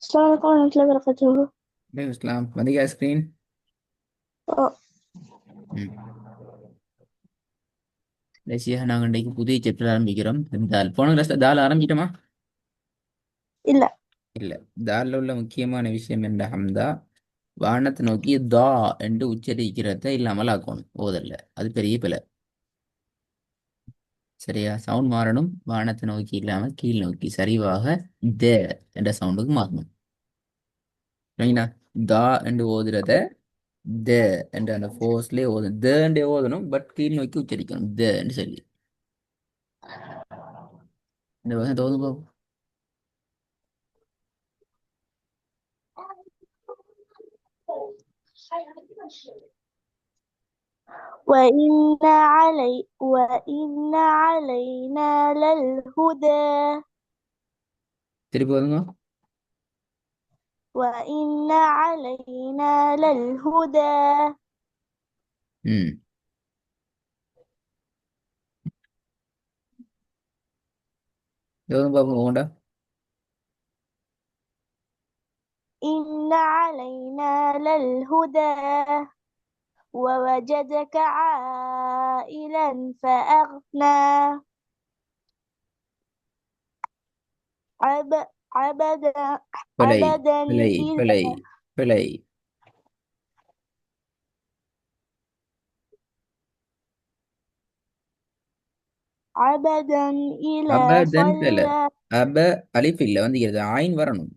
Assalamualaikum warahmatullahi wabarakatuh. Alaikum Assalam. Mandi screen. Oh, Lesia நாங்க இன்னைக்கு புதிய சாப்டர் ஆரம்பிக்கிறோம். தால் போன கிளாஸ்ல தால் ஆரம்பிச்சிட்டோமா? இல்ல. இல்ல. தால்ல உள்ள முக்கியமான விஷயம் என்ன ஹம்தா வானத்தை நோக்கி தா என்று உச்சரிக்கிறத இல்லாமல் ஆக்கணும் ஓதல்ல. அது பெரிய பிழை. சரியா? சவுண்ட் மாறணும். வானத்தை நோக்கி இல்லாமல் கீழ் நோக்கி சரிவாக த என்ற சவுண்டுக்கு மாறணும். சரிங்களா? தா என்று ஓதுறத த என்ற அந்த ஃபோர்ஸ்லயே ஓதணும். த என்று ஓதணும், பட் கீழ் நோக்கி உச்சரிக்கணும். த என்று சொல்லி இந்த வகை தோதும். وإن علينا للهدى. திருப்பி ஓதுங்க. وإن علينا للهدى. ம். தோதும் பாப்போம் உங்கள்கிட்ட. إن علينا للهدى. ووجدك عائلا فأغنى. عبدا பிழை عبدا பிழை பிழை إذا பிழை. عبدا إلى அபதன் பிழை. صلى. அப அலிஃப் இல்ல வந்து ஆயின் வரணும்.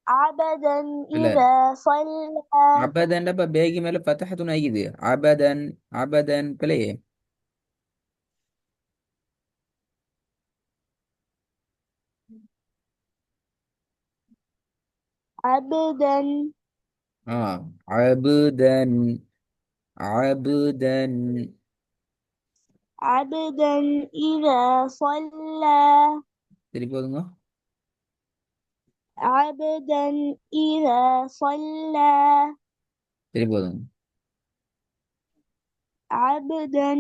عبدا இல்ல إذا صلى. அபதன் பேகி மேல ஃபத்தஹத்துன் ஆகிது. அபதன் அபதன் பிழையே. عبدا ஆ அபுதன் அபுதன். عبدا إذا صلى. திருப்பி போதுங்க. عبدا إذا صلى. திருப்பி போதுங்க. عبدا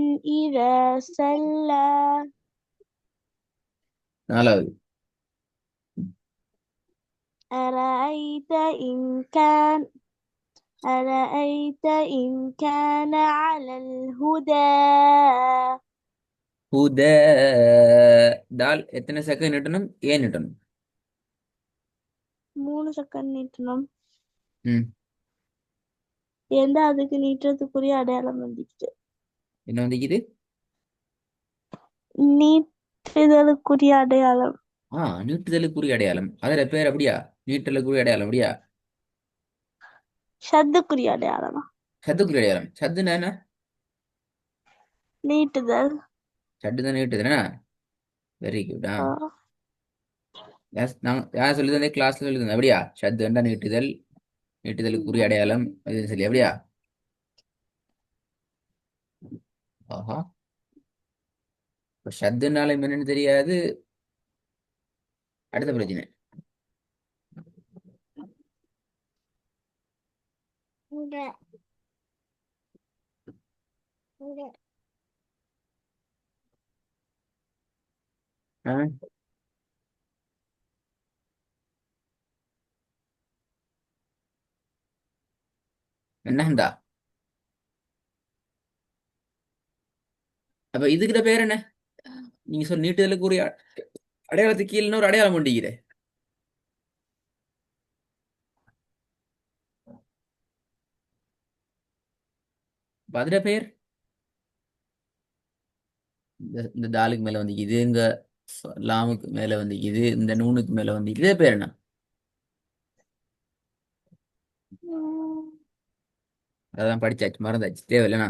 إذا صلى. நாலாவது. أرأيت إن كان أرأيت إن كان على الهدى. ஹுத டால் எத்தனை செகண்ட் நிட்டணும்? ஏன் நிட்டணும்? 3 செகண்ட் நீட்டணும். ம். எந்த அதுக்கு நீட்டுறதுக்குரிய அடையாளம் வந்துச்சு. என்ன வந்துக்குது? நீட்டுதலுக்குரிய அடையாளம். நீட்டுதலுக்குரிய அடையாளம். அதுல பேர் அப்படியா? நீட்டலுக்குரிய அடையாளம் அப்படியா? ஷத்துக்குரிய அடையாளமா? சத்துக்குரிய அடையாளம். சத்துனா என்ன? நீட்டுதல். சட்டு தான் நீட்டுதுனா? Very good. ஆ. நான் யார் சொல்லுது? கிளாஸ்ல சொல்லுது அப்படியா? சத்துண்டா நீட்டுதல், நீட்டுதலுக்குரிய அடையாளம் இதுன்னு சொல்லி அப்படியா? ஆஹா. இப்போ ஷத்துனால என்னன்னு தெரியாது. அடுத்த பிரச்சனை. இங்க இங்க ஆ? என்னண்டா? அப்ப இதுக்கிட்ட பேர் என்ன? நீங்க சொல் நீட்டுதலுக்குரிய அடையாளத்துக்கு கீழே ஒரு அடையாளம் கொண்டிருக்கிற. அப்ப அதுல பேர் இந்த தாலுக்கு மேல வந்து இது, இங்க லாமுக்கு மேல வந்து இது, இந்த நூனுக்கு மேல வந்து இதே பேர் என்ன? அதான் படிச்சாச்சு, மறந்தாச்சு, தேவையில்லைண்ணா.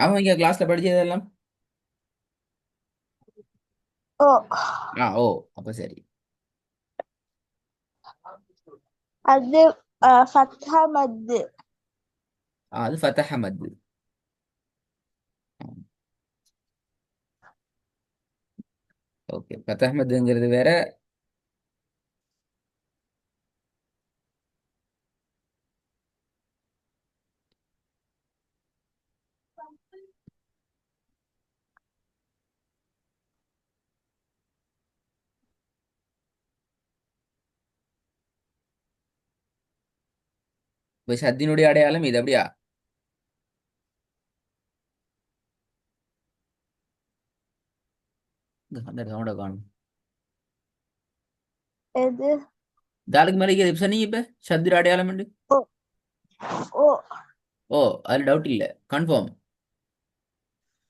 அவன் இங்க கிளாஸ்ல படிச்சதெல்லாம். ஓ. ஓ. அப்ப சரி. அது ஃபத்ஹா மத்து. அது ஃபத்தஹ மத்து. ஓகே, ஃபத்தஹ மத்துங்கிறது வேற. இப்ப ஷத்தினுடைய அடையாளம் இது அப்படியா? அந்த சவுண்ட காணும். எது? தாலுக்கு மேலே இப்ப சொன்னீங்க இப்ப ஷத்திர அடையாளம் உண்டு. ஓ ஓ ஓ, அதுல டவுட் இல்ல, கன்ஃபார்ம்.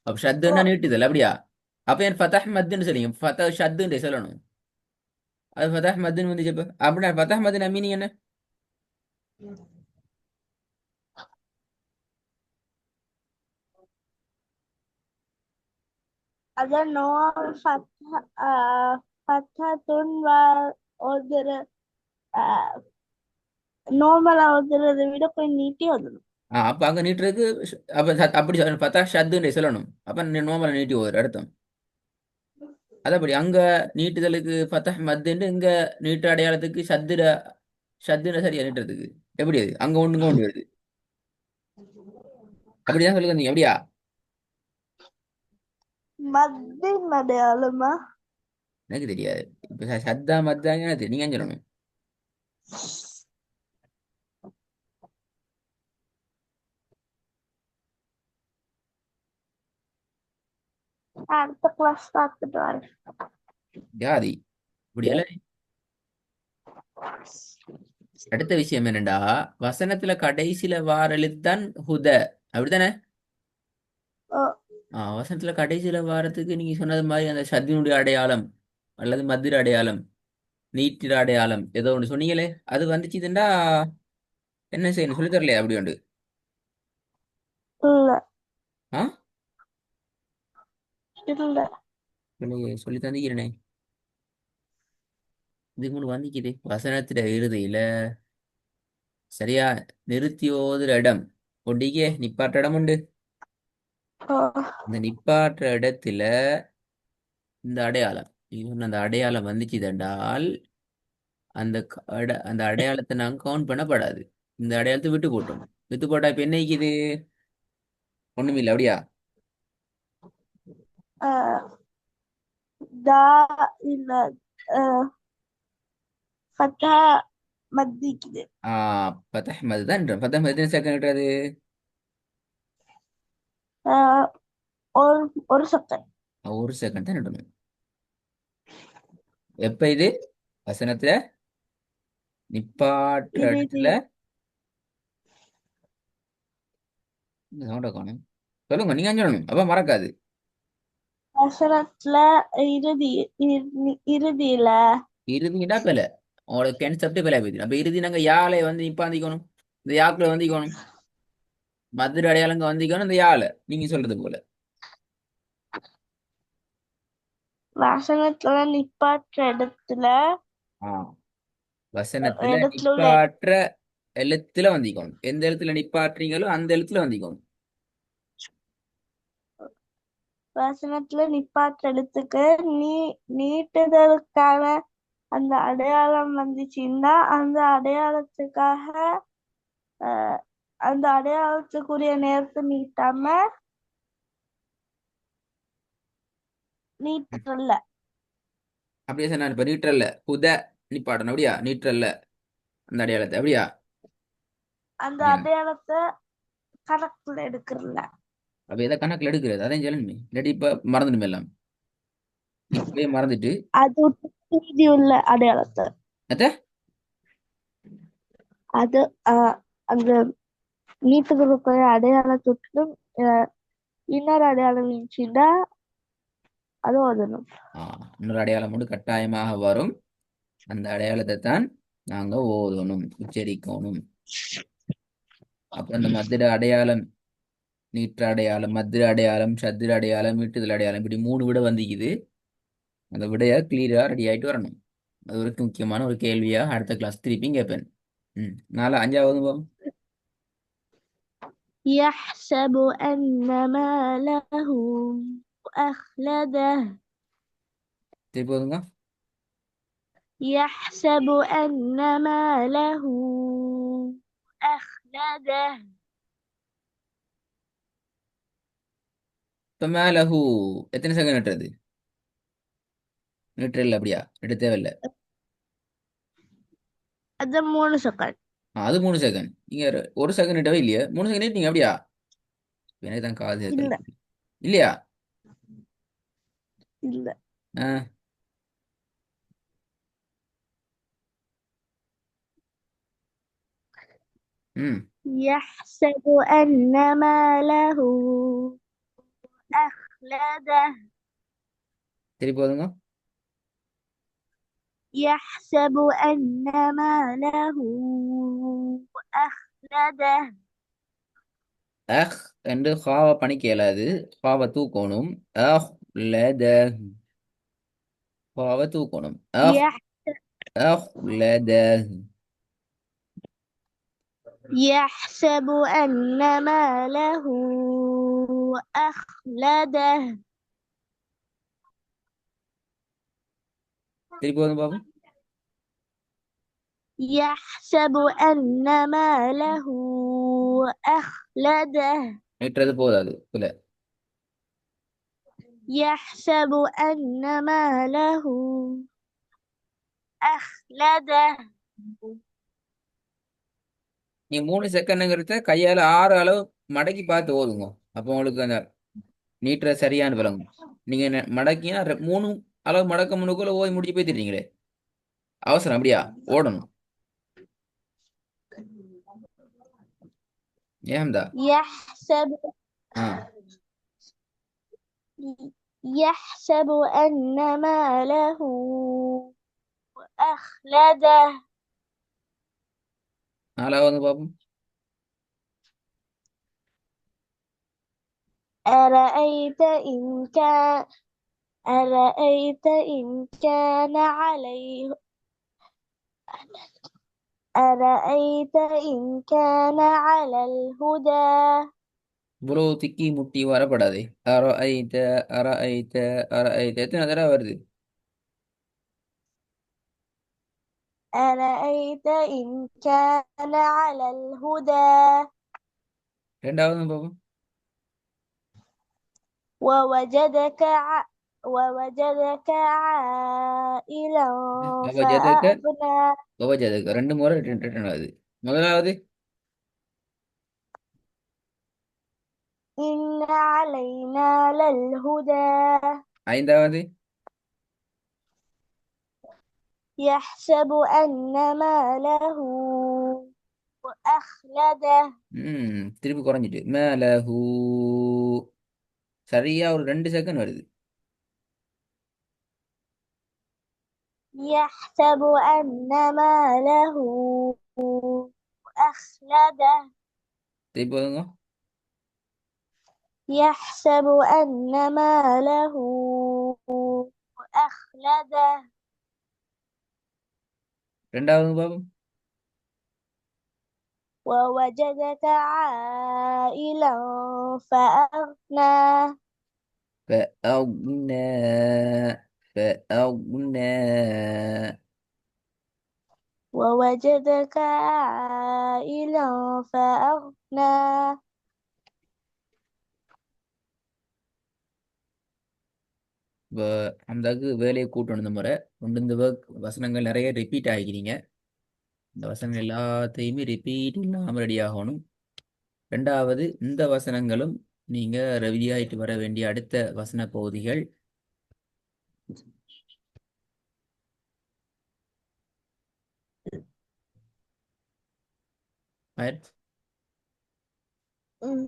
அப்ப ஓ ஷத்துன்னா நீட்டுதல் அப்படியா? அப்ப என் ஃபதஹ் மத்துன்னு சொல்லிங்க, ஃபதஹ் ஷத்துன்னு சொல்லணும். அது ஃபதஹ் மத்துன்னு வந்துச்சு. இப்ப அப்படின்னா ஃபதஹ் மத்துன்னு மீனிங் என்ன? அது நோல் ஃபத்தஹத்துன் ஓதுற நார்மலா ஓதுறதை விட கொஞ்சம் நீட்டி ஓதணும். அப்ப அங்க நீட்டுறதுக்கு அப்ப அப்படி ஃபதஹ் ஷத்துன்னு சொல்லணும். அப்ப நோமல நீட்டி ஒரு அர்த்தம். அதப்படி அங்க நீட்டுதலுக்கு ஃபதஹ் மத்துன்னு, இங்க நீட்டு அடையாளத்துக்கு ஷத்துன சரியா நீட்டுறதுக்கு எப்படி அது அங்க ஒண்ணுங்க ஒன்று வருது? அப்படிதான் சொல்லி தந்தீங்க அப்படியா? மத்தின் அடையாளமா? எனக்கு தெரியாது. இப்ப சத்தா மத்தாங்க எனக்கு நீங்க சொல்லணும். அடுத்த கிளாஸ் பார்த்துட்டு வரேன். ஜாதி இப்படி எல்லாம். அடுத்த விஷயம் என்னடா, வசனத்துல கடைசியில வார எழுத்தான் ஹுத, அப்படித்தானே? ஓ வசனத்துல கடைசியில வாரத்துக்கு நீங்க சொன்னது மாதிரி அந்த சத்தினுடைய அடையாளம் அல்லது மதுர அடையாளம், நீட்டிற அடையாளம் ஏதோ ஒன்று சொன்னீங்களே, அது வந்துச்சுதுண்டா என்ன செய்யணும் சொல்லி தரலையா அப்படி உண்டு? இல்ல ஆ, இல்ல. சொல்லி தந்திக்கிறேனே. இதுக்கு முன்னு வந்திக்குது வசனத்துல இறுதியில சரியா நிறுத்தி ஓதுற இடம் ஒட்டிக்கே நிப்பாட்ட இடம் உண்டு. ஓ இந்த நிப்பாட்டுற இடத்துல இந்த அடையாளம், இவன் அந்த அடையாளம் வந்துச்சு தண்டால் அந்த அடையாளத்தை நாங்க கவுண்ட் பண்ணப்படாது. இந்த அடையாளத்தை விட்டு போட்டோம். விட்டு போட்டா இப்ப என்ன இது? ஒண்ணுமில்லை அப்படியா? அஹ், தா இல்ல ஃபத்தா மத்திக்குது. ஃபதஹ் மது தான் ஃபதஹ் மது செகண்ட். அஹ், ஒரு ஒரு செகண்ட். ஒரு செகண்ட் தான் இடணும். எப்ப இது வசனத்துல நிப்பாட்டுற இறுதி இடத்துல இந்த சவுண்ட காணும். சொல்லுங்க, நீங்க சொல்லணும் அப்ப மறக்காது. வசனத்துல இறுதியில இறுதிடா பில உங்களுக்கு கன்செப்ட் பில போயிடுது. அப்ப இறுதி நாங்க யாழை வந்து நிப்பாந்திக்கணும், இந்த யாக்குல வந்திக்கணும், மதுரை அடையாளங்க வந்திக்கணும், இந்த யாழை நீங்க சொல்றது போல. வசனத்துல நிப்பாட்டுற இடத்துல ஆ, வசனத்துல இடத்துல உள்ள நிப்பாற்ற எழுத்துல வந்திக்கணும். எந்த எழுத்துல நிப்பாட்டுறீங்களோ அந்த எழுத்துல வந்திக்கணும். வசனத்துல நிப்பாட்டுற இடத்துக்கு நீ நீட்டுதலுக்கான அந்த அடையாளம் வந்துச்சுன்னா அந்த அடையாளத்துக்காக அஹ், அந்த அடையாளத்துக்குரிய நேரத்தை நீட்டாம நீட்டல அப்படியே சொன்னா இப்ப நீற்றல்ல புத நிப்பாட்டணும் அப்படியா? நீற்றல்ல அந்த அடையாளத்தை அப்படியா? அந்த அப்படியா? அடையாளத்தை கணக்குல எடுக்கிறல. அப்ப எதை கணக்குல எடுக்கிறது அதையும் சொல்லணுமே, இல்லாட்டி இப்ப மறந்துடுமே எல்லாம். இப்பவே மறந்துட்டு அது விட்டு மீதி உள்ள அடையாளத்தை அத்த அது அந்த நீட்டுதலுக்குரிய அடையாளத்துக்கு அஹ், இன்னொரு அடையாளம் இருந்துச்சுன்னா அது ஓதணும். இன்னொரு அடையாளம் மட்டும் கட்டாயமாக வரும். அந்த அடையாளத்தை தான் நாங்க ஓதணும், உச்சரிக்கணும். அப்ப அந்த மத்திர அடையாளம், நீற்ற அடையாளம், மத்திர அடையாளம், சத்திர அடையாளம், வீட்டுதல் அடையாளம், இப்படி மூணு விட வந்திக்குது. அந்த விடையா கிளியரா ரெடி ஆயிட்டு வரணும். அது ஒரு முக்கியமான ஒரு கேள்வியா அடுத்த கிளாஸ் திருப்பியும் கேட்பேன். நாலு அஞ்சாவது போகும். يحسب أن ماله أخلده. திருப்பி போதுங்க. يحسب أن ماله أخلده. ஃபமாலஹு எத்தனை செகண்ட் நட்டுறது? நட்டு இல்லை அப்படியா? நட்டு தேவையில்லை. அது 3 செகண்ட். அது 3 செகண்ட். நீங்க ஒரு செகண்ட் நட்டவே இல்லையா? 3 செகண்ட் நீங்க அப்படியா? எனக்கு தான் காது கேட்கல. இல்ல இல்லையா? இல்ல. ஆ. ம். يحسب أن ماله أخلده. திருப்பி போதுங்க. يحسب أن ماله أخلده. அஹ் என்று ஹாவை பணிக்க இயலாது. ஹாவை தூக்கணும். அஹ் லத ஹாவை தூக்கணும். அஹ் يح- அஹ் லத. يحسب أن ماله أخلده. திருப்பி போதும் பாபு. يحسب أن ماله أخلده. நெட்டுறது போதாது இல்ல. يحسب أن ماله أخلده. நீ 3 செகண்டுங்கிறத கையால 6 அளவு மடக்கி பார்த்து ஓதுங்க. அப்போ உங்களுக்கு அந்த நீட்டுறது சரியான விளங்கும். நீங்க மடக்கினா 3 அளவு மடக்க முன்னுக்குள்ள ஓதி முடிச்சு போய் தெரியுங்களே. அவசரம் அப்படியா? ஓடணும். ஏம்தா? يحسب ஆ. يحسب أن ماله أخلده. 4வது பாப்போம். أرأيت إن كان أرأيت إن كان عليه أرأيت إن كان على الهدى. இவ்வளவு திக்கி முட்டி வரப்படாது. அற ஐத்த அற ஐத்த அற ஐத்த எத்தனை தடவை வருது? أرأيت إن كان على الهدى. 2வது பாப்போம். ووجدك ع... ووجدك عائلا கவஜதக فأغنى. கவஜதக 2 முறை ரிட்டர்ன் ஆகுது. முதலாவது إن علينا للهدى. 5வது. يحسب أن ماله أخلده. திருப்பி குறைஞ்சிட்டு மேலஹூ சரியா ஒரு 2 செகண்ட் வருது. يحسب أن ماله أخلده. திருப்பி போதுங்க. يحسب أن ماله أخلده. 2வது பாப்போம். ووجدك عائلا فأغنى. فأغنى فأغنى. ووجدك عائلا فأغنى. அந்தாக்கு வேலையை கூட்டணும். இந்த முறை கொண்டு இந்த வசனங்கள் நிறைய ரிப்பீட் ஆகிக்கிறீங்க. இந்த வசனங்கள் எல்லாத்தையுமே ரிப்பீட் இல்லாமல் ரெடி ஆகணும். 2வது இந்த வசனங்களும் நீங்க ரெடி ஆயிட்டு வர வேண்டிய அடுத்த வசன பகுதிகள். Right? ம்.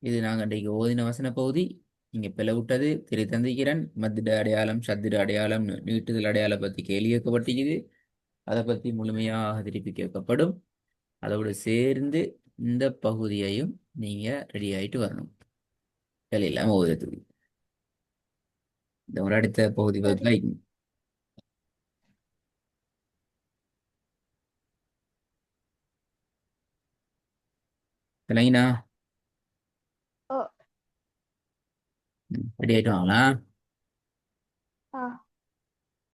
இது நாங்க இன்றைக்கு ஓதின வசன பகுதி. நீங்க பிளவுட்டது திரைத்தந்திக்கிறன் மத்திட அடையாளம் சத்திர அடையாளம் நீட்டுதல் அடையாளம் பத்தி கேள்வி கேட்கப்பட்டிருக்குது. அதை பத்தி முழுமையாக திருப்பி கேட்கப்படும். அதோடு சேர்ந்து இந்த பகுதியையும் நீங்க ரெடி ஆயிட்டு வரணும். வேலை இல்லாம ஓதுறதுக்கு. இந்த ஒரு அடுத்த பகுதி சரி. வரைக்கும் இல்லைங்கண்ணா. ஓ. ரெடி ஆயிட்டு வாங்களா? ஆ